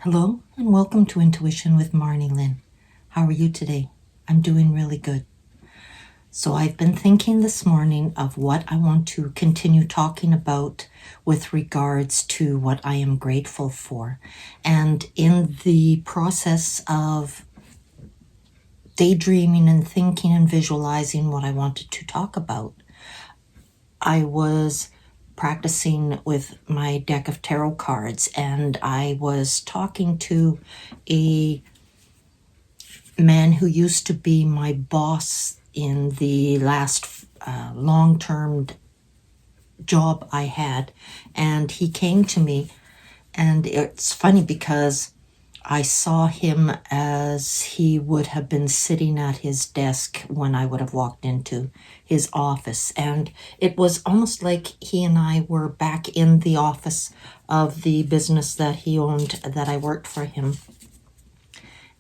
Hello and welcome to Intuition with Marnie Lynn. How are you today? I'm doing really good. So I've been thinking this morning of what I want to continue talking about with regards to what I am grateful for. And in the process of daydreaming and thinking and visualizing what I wanted to talk about, I was practicing with my deck of tarot cards, and I was talking to a man who used to be my boss in the last long-term job I had, and he came to me, and it's funny because I saw him as he would have been sitting at his desk when I would have walked into his office. And it was almost like he and I were back in the office of the business that he owned, that I worked for him.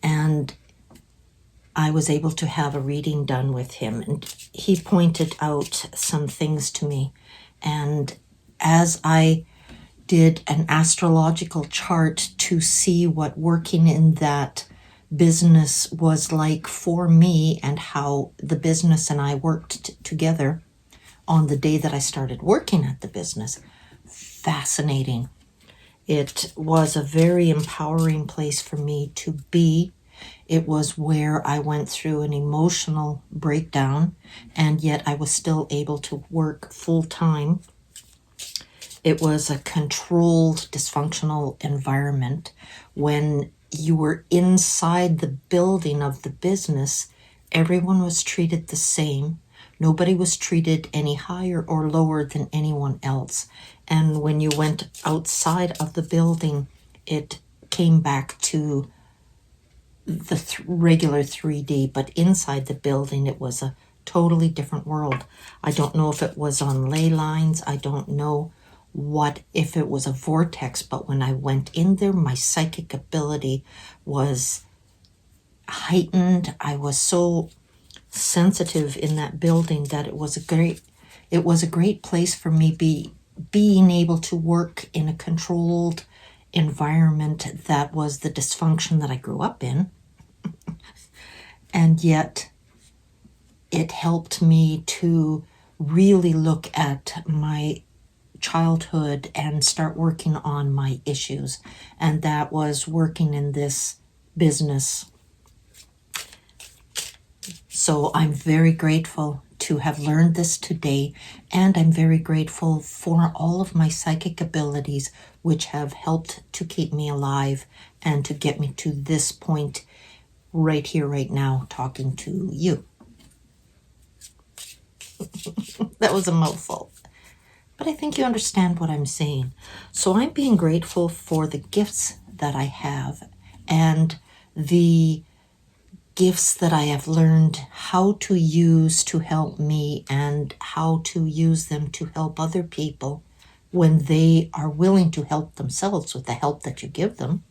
And I was able to have a reading done with him. And he pointed out some things to me. And as I did an astrological chart to see what working in that business was like for me and how the business and I worked together on the day that I started working at the business. Fascinating. It was a very empowering place for me to be. It was where I went through an emotional breakdown, and yet I was still able to work full time. It was a controlled, dysfunctional environment. When you were inside the building of the business, everyone was treated the same. Nobody was treated any higher or lower than anyone else. And when you went outside of the building, it came back to the regular 3D, but inside the building, it was a totally different world. I don't know if it was on ley lines. I don't know if it was a vortex, but when I went in there, my psychic ability was heightened. I was so sensitive in that building that it was a great place for me being able to work in a controlled environment that was the dysfunction that I grew up in. And yet it helped me to really look at my childhood and start working on my issues. And that was working in this business. So I'm very grateful to have learned this today, and I'm very grateful for all of my psychic abilities, which have helped to keep me alive and to get me to this point right here, right now, talking to you. That was a mouthful, but I think you understand what I'm saying. So I'm being grateful for the gifts that I have and the gifts that I have learned how to use to help me and how to use them to help other people when they are willing to help themselves with the help that you give them.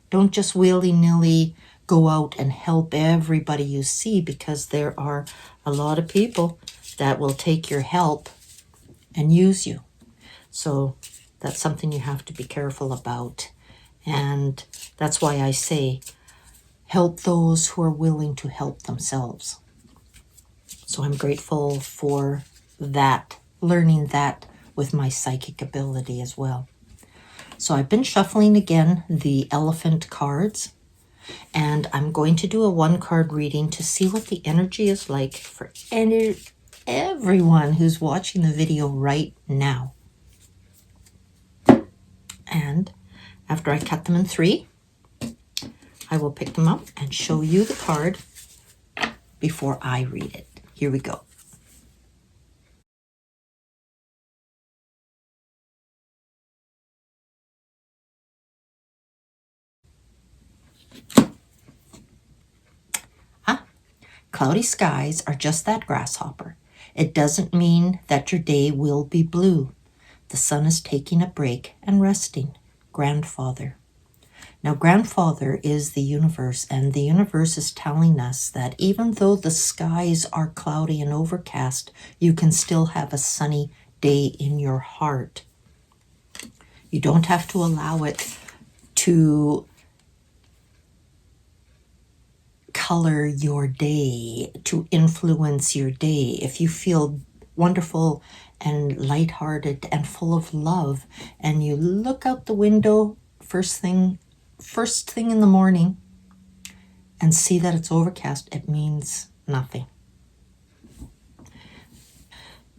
Don't just willy-nilly go out and help everybody you see, because there are a lot of people that will take your help and use you. So that's something you have to be careful about. And that's why I say, help those who are willing to help themselves. So I'm grateful for that, learning that with my psychic ability as well. So I've been shuffling again the elephant cards, and I'm going to do a 1-card reading to see what the energy is like for everyone who's watching the video right now. And after I cut them in 3, I will pick them up and show you the card before I read it. Here we go. Cloudy skies are just that, grasshopper. It doesn't mean that your day will be blue. The sun is taking a break and resting. Grandfather. Now, grandfather is the universe, and the universe is telling us that even though the skies are cloudy and overcast, you can still have a sunny day in your heart. You don't have to allow it to color your day, to influence your day. If you feel wonderful and lighthearted and full of love, and you look out the window first thing in the morning and see that it's overcast, it means nothing.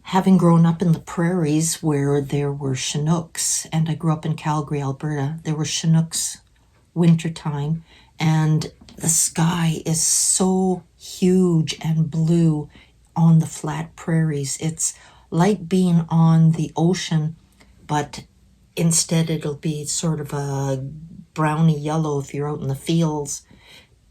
Having grown up in the prairies where there were Chinooks, and I grew up in Calgary, Alberta, there were Chinooks wintertime, and the sky is so huge and blue on the flat prairies. It's like being on the ocean, but instead it'll be sort of a browny yellow if you're out in the fields.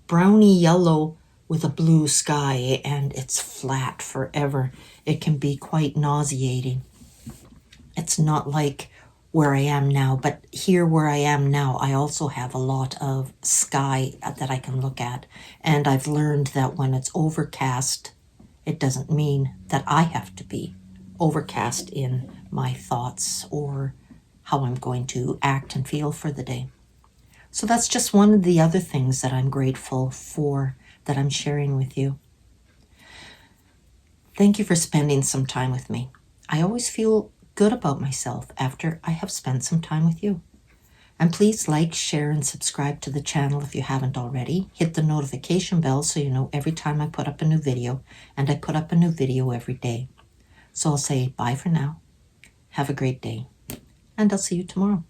Browny yellow with a blue sky, and it's flat forever. It can be quite nauseating. It's not like where I am now, but here where I am now, I also have a lot of sky that I can look at. And I've learned that when it's overcast, it doesn't mean that I have to be overcast in my thoughts or how I'm going to act and feel for the day. So that's just one of the other things that I'm grateful for that I'm sharing with you. Thank you for spending some time with me. I always feel good about myself after I have spent some time with you. And please like, share, and subscribe to the channel if you haven't already. Hit the notification bell so you know every time I put up a new video, and I put up a new video every day. So I'll say bye for now. Have a great day, and I'll see you tomorrow.